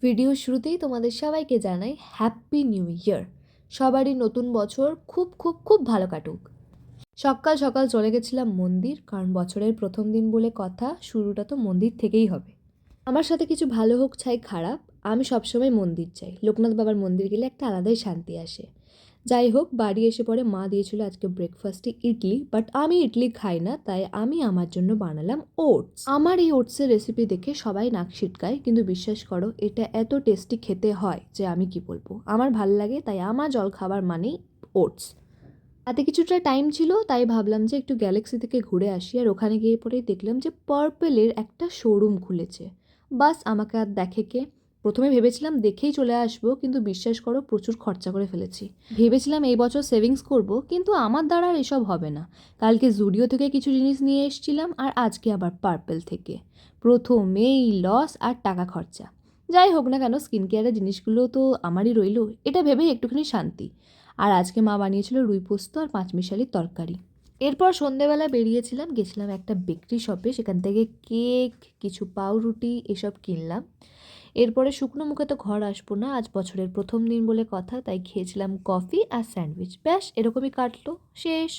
Video শুরুতেই তোমাদের সবাইকে জানাই হ্যাপি নিউ ইয়ার। সবারই নতুন বছর খুব খুব খুব ভালো কাটুক। সকাল সকাল চলে গেছিলাম মন্দির, কারণ বছরের প্রথম দিন বলে কথা, শুরুটা তো মন্দির থেকেই হবে। আমার সাথে কিছু ভালো হোক চাই খারাপ, আমি সবসময় মন্দির চাই। লোকনাথ বাবার মন্দির গেলে একটা আলাদাই শান্তি আসে। যাই হোক, বাড়ি এসে পরে মা দিয়েছিল আজকে ব্রেকফাস্টে ইডলি, বাট আমি ইডলি খাই না, তাই আমি আমার জন্য বানালাম ওটস। আমার এই ওটসের রেসিপি দেখে সবাই নাক ছিটকায়, কিন্তু বিশ্বাস করো এটা এত টেস্টি খেতে হয় যে আমি কি বলবো। আমার ভাল লাগে, তাই আমার জল খাবার মানেই ওটস। হাতে কিছুটা টাইম ছিল, তাই ভাবলাম যে একটু গ্যালাক্সি থেকে ঘুরে আসি। আর ওখানে গিয়ে পরেই দেখলাম যে পার্পেলের একটা শোরুম খুলেছে। বাস আমাকে আর দেখে কে। প্রথমে ভেবেছিলাম দেখেই চলে আসবো, কিন্তু বিশ্বাস করো প্রচুর খরচা করে ফেলেছি। ভেবেছিলাম এই বছর সেভিংস করব, কিন্তু আমার দ্বারা আর এসব হবে না। কালকে জুডিও থেকে কিছু জিনিস নিয়ে এসেছিলাম, আর আজকে আবার পার্পেল থেকে। প্রথমেই লস আর টাকা খরচা। যাই হোক না কেন, স্কিন কেয়ারের জিনিসগুলো তো আমারই রইলো, এটা ভেবেই একটুখানি শান্তি। আর আজকে মা বানিয়েছিল রুই পোস্ত আর পাঁচমিশালির তরকারি। এরপর সন্ধেবেলা গেছিলাম একটা বেকারি শপে, সেখান থেকে কেক, কিছু পাউরুটি এসব কিনলাম। এরপরে শুকনো মুখে তো ঘর আসবো না, আজ বছরের প্রথম দিন বলে কথা, তাই খেয়েছিলাম কফি আর স্যান্ডউইচ। ব্যাস এরকমই কাটলো, শেষ।